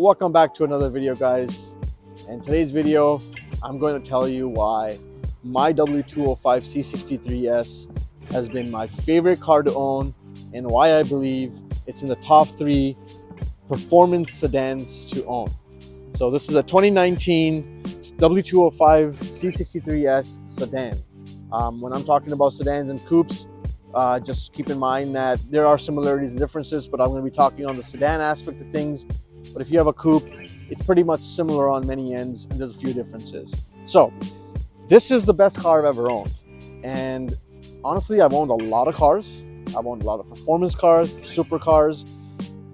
Welcome back to another video, guys. In today's video, I'm going to tell you why my W205 C63s has been my favorite car to own and why I believe it's in the top 3 performance sedans to own. So this is a 2019 W205 C63s sedan. When I'm talking about sedans and coupes, just keep in mind that there are similarities and differences, but I'm going to be talking on the sedan aspect of things. But if you have a coupe, it's pretty much similar on many ends, and there's a few differences. So this is the best car I've ever owned. And honestly, I've owned a lot of cars. I've owned a lot of performance cars, supercars.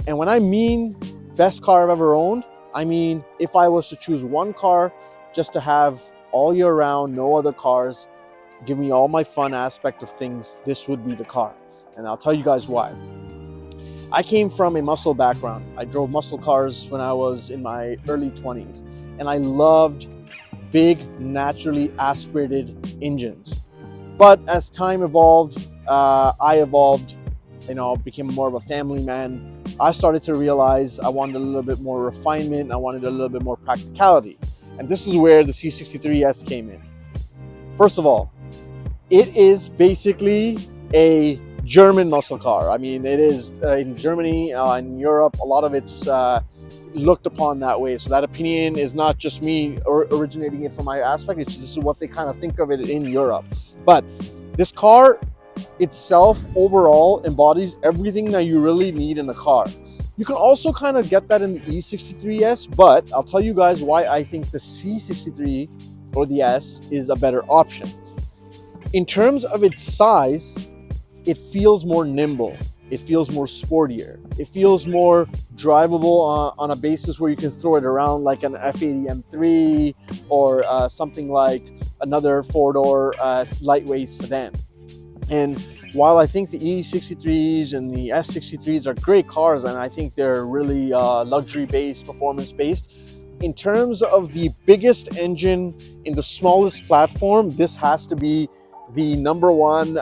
And when I mean best car I've ever owned, I mean if I was to choose one car just to have all year round, no other cars, give me all my fun aspect of things, this would be the car. And I'll tell you guys why. I came from a muscle background. I drove muscle cars when I was in my early 20s, and I loved big, naturally aspirated engines. But as time evolved, I evolved, became more of a family man. I started to realize I wanted a little bit more refinement. I wanted a little bit more practicality. And this is where the C63s came in. First of all, it is basically a German muscle car. I mean, it is in Germany, in Europe, a lot of it's looked upon that way. So that opinion is not just me originating it from my aspect. This is what they kind of think of it in Europe. But this car itself overall embodies everything that you really need in a car. You can also kind of get that in the E63s, but I'll tell you guys why I think the C63 or the S is a better option. In terms of its size, it feels more nimble. It feels more sportier. It feels more drivable on a basis where you can throw it around like an F80 M3 or something like another four-door lightweight sedan. And while I think the E63s and the S63s are great cars, and I think they're really luxury-based, performance-based, in terms of the biggest engine in the smallest platform, this has to be the number one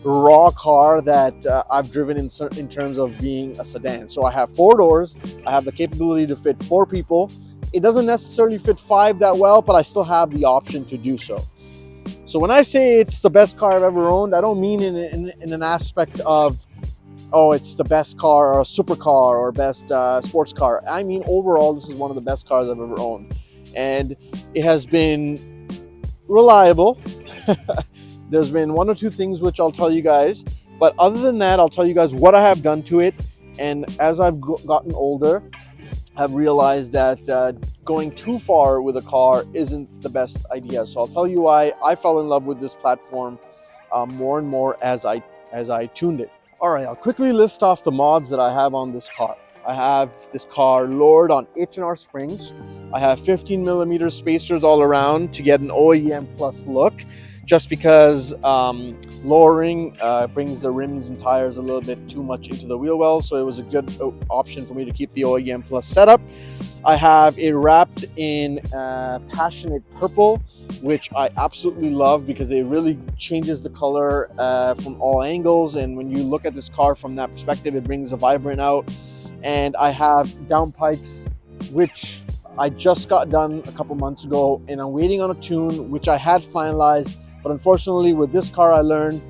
raw car that I've driven in terms of being a sedan. So I have 4 doors. I have the capability to fit 4 people. It doesn't necessarily fit 5 that well, but I still have the option to do so. So when I say it's the best car I've ever owned, I don't mean in an aspect of, oh, it's the best car or a supercar or best sports car. I mean, overall, this is one of the best cars I've ever owned. And it has been reliable. There's been 1 or 2 things which I'll tell you guys, but other than that, I'll tell you guys what I have done to it. And as I've gotten older, I've realized that going too far with a car isn't the best idea. So I'll tell you why I fell in love with this platform more and more as I tuned it. All right, I'll quickly list off the mods that I have on this car. I have this car lowered on H&R springs. I have 15mm spacers all around to get an OEM plus look, just because lowering brings the rims and tires a little bit too much into the wheel well, so it was a good option for me to keep the OEM plus setup. I have it wrapped in passionate purple, which I absolutely love because it really changes the color from all angles, and when you look at this car from that perspective, it brings a vibrant out. And I have downpipes, which I just got done a couple months ago, and I'm waiting on a tune which I had finalized. But unfortunately, with this car, I learned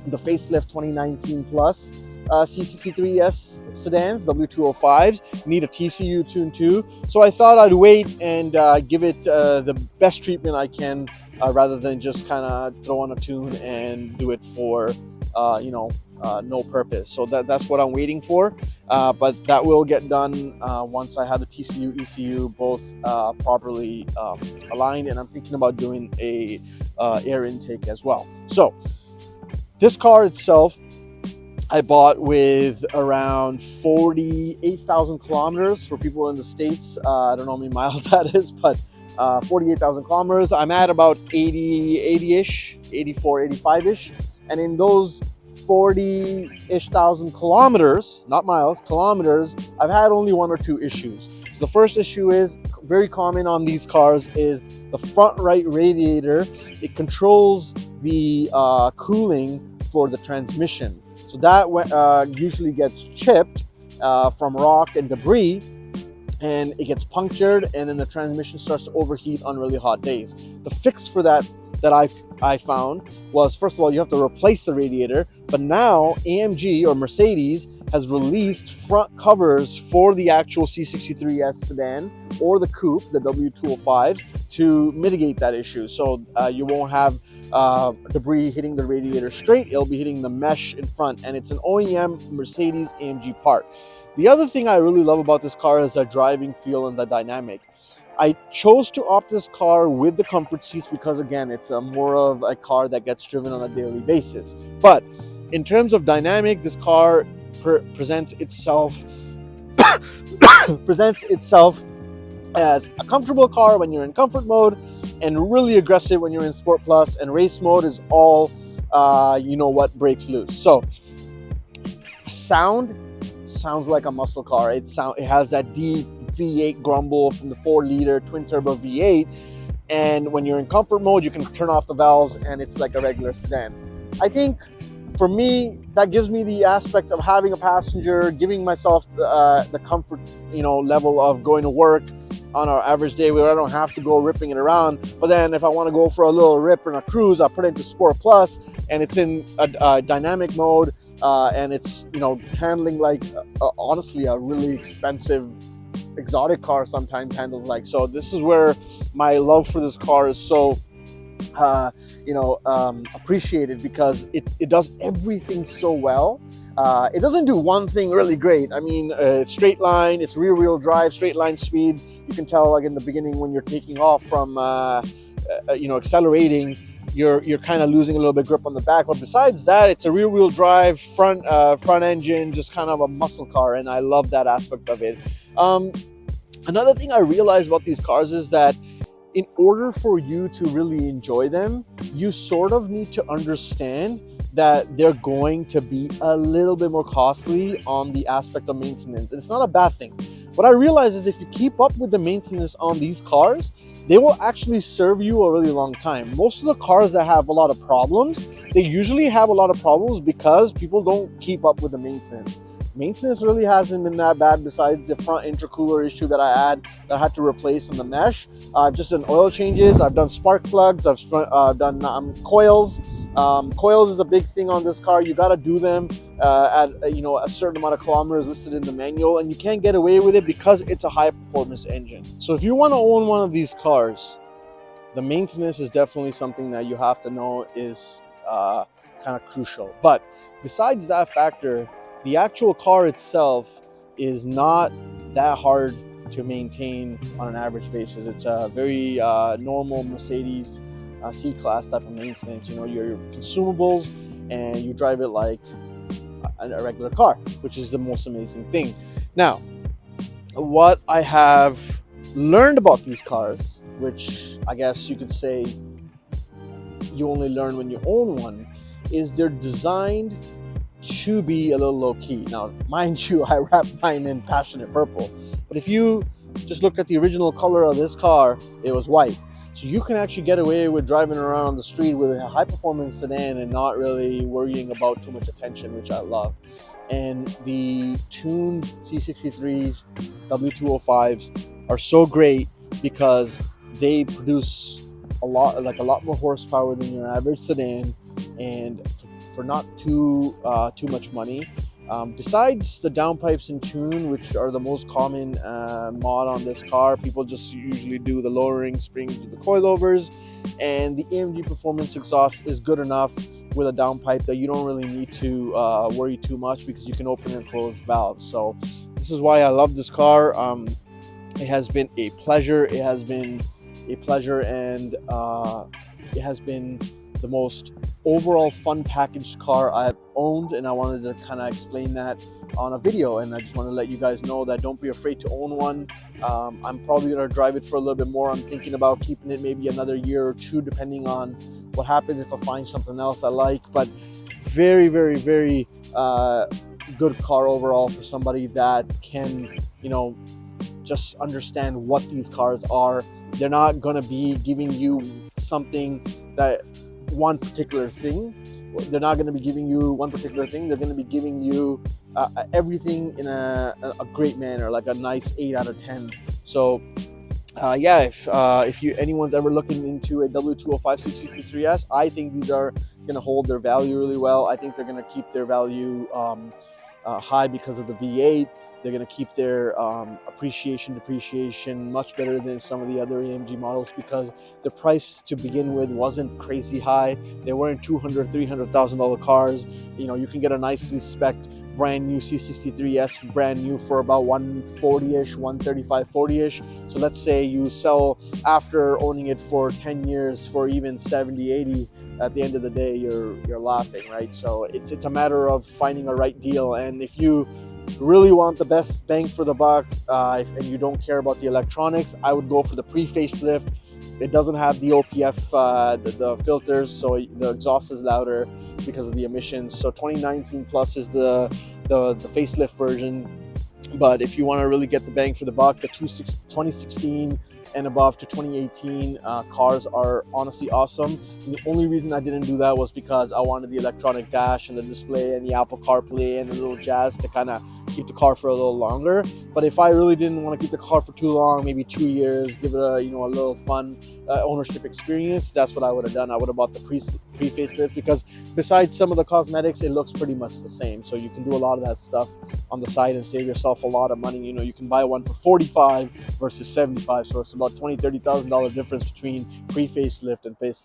the facelift 2019 plus C63s sedans, W205s, need a TCU tune too. So I thought I'd wait and give it the best treatment I can, rather than just kind of throw on a tune and do it for, no purpose. So that's what I'm waiting for. But that will get done once I have the TCU, ECU both properly aligned, and I'm thinking about doing a air intake as well. So this car itself, I bought with around 48,000 kilometers for people in the States. I don't know how many miles that is, but 48,000 kilometers. I'm at about 80-ish, 84, 85-ish. And in those 40-ish thousand kilometers, not miles, kilometers, I've had only 1 or 2 issues. So the first issue is very common on these cars is the front right radiator. It controls the cooling for the transmission. So that usually gets chipped from rock and debris, and it gets punctured, and then the transmission starts to overheat on really hot days. The fix for that I found was, first of all, you have to replace the radiator, but now AMG or Mercedes has released front covers for the actual C63s sedan or the Coupe, the W205s, to mitigate that issue. So you won't have debris hitting the radiator straight, it'll be hitting the mesh in front, and it's an OEM Mercedes AMG part. The other thing I really love about this car is the driving feel and the dynamic. I chose to opt this car with the comfort seats because, again, it's more of a car that gets driven on a daily basis. But in terms of dynamic, this car presents itself presents itself as a comfortable car when you're in comfort mode, and really aggressive when you're in Sport Plus, and race mode is all you know what breaks loose. So sounds like a muscle car. It has that deep V8 grumble from the 4-liter twin turbo V8, and when you're in comfort mode you can turn off the valves and it's like a regular sedan. I think for me that gives me the aspect of having a passenger, giving myself the comfort, you know, level of going to work on our average day where I don't have to go ripping it around. But then if I want to go for a little rip and a cruise, I put it into Sport Plus and it's in a dynamic mode, and it's, you know, handling like honestly a really expensive exotic car sometimes handles like. So this is where my love for this car is so appreciated, because it does everything so well. It doesn't do one thing really great. I mean, it's straight line, it's rear wheel drive, straight line speed. You can tell like in the beginning when you're taking off from accelerating, you're kind of losing a little bit grip on the back. But besides that, it's a rear wheel drive, front engine, just kind of a muscle car, and I love that aspect of it. Another thing I realized about these cars is that in order for you to really enjoy them, you sort of need to understand that they're going to be a little bit more costly on the aspect of maintenance. And it's not a bad thing. What I realized is if you keep up with the maintenance on these cars, they will actually serve you a really long time. Most of the cars that have a lot of problems, they usually have a lot of problems because people don't keep up with the maintenance. Maintenance really hasn't been that bad, besides the front intercooler issue that I had to replace on the mesh. I've just done oil changes, I've done spark plugs, I've done coils. Coils is a big thing on this car. You got to do them at a certain amount of kilometers listed in the manual, and you can't get away with it because it's a high performance engine. So if you want to own one of these cars, the maintenance is definitely something that you have to know is kind of crucial. But besides that factor, the actual car itself is not that hard to maintain on an average basis. It's a very normal Mercedes C-Class type of maintenance. You know, your consumables, and you drive it like a regular car, which is the most amazing thing. Now, what I have learned about these cars, which I guess you could say you only learn when you own one, is they're designed to be a little low-key. Now, mind you, I wrapped mine in passionate purple, but if you just looked at the original color of this car, it was white. So you can actually get away with driving around on the street with a high-performance sedan and not really worrying about too much attention, which I love. And the tuned C63s, W205s are so great because they produce a lot more horsepower than your average sedan, and for not too much money. Besides the downpipes in tune, which are the most common mod on this car, people just usually do the lowering springs with the coilovers, and the AMG Performance exhaust is good enough with a downpipe that you don't really need to worry too much, because you can open and close valves. So this is why I love this car. It has been a pleasure. It has been a pleasure, and it has been the most overall fun packaged car I've owned, and I wanted to kind of explain that on a video. And I just want to let you guys know that don't be afraid to own one. I'm probably going to drive it for a little bit more. I'm thinking about keeping it maybe another year or two, depending on what happens if I find something else I like. But very, very, very good car overall for somebody that can, just understand what these cars are. They're not going to be giving you something that one particular thing. They're not going to be giving you one particular thing. They're going to be giving you everything in a great manner, like a nice 8 out of 10. So yeah, if anyone's ever looking into a W205 C63s, I think these are going to hold their value really well. I think they're going to keep their value high because of the V8. They're going to keep their depreciation much better than some of the other AMG models because the price to begin with wasn't crazy high. They weren't $200,000, $300,000 cars. You know, you can get a nicely spec'd brand new C63s brand new for about 140-ish, 135, 40-ish. So let's say you sell after owning it for 10 years for even 70, 80. At the end of the day, you're laughing, right? So it's a matter of finding a right deal. And if you really want the best bang for the buck and you don't care about the electronics, I would go for the pre-facelift. It doesn't have the OPF, the filters, so the exhaust is louder because of the emissions. So 2019 Plus is the facelift version. But if you want to really get the bang for the buck, the 2016 and above to 2018 cars are honestly awesome. And the only reason I didn't do that was because I wanted the electronic dash and the display and the Apple CarPlay and the little jazz to kind of keep the car for a little longer. But if I really didn't want to keep the car for too long, maybe 2 years, give it a a little fun ownership experience, that's what I would have done. I would have bought the pre-facelift because besides some of the cosmetics, it looks pretty much the same. So you can do a lot of that stuff on the side and save yourself a lot of money. You know, you can buy one for 45 versus 75, so it's about $20,000-$30,000 difference between pre-facelift and facelift.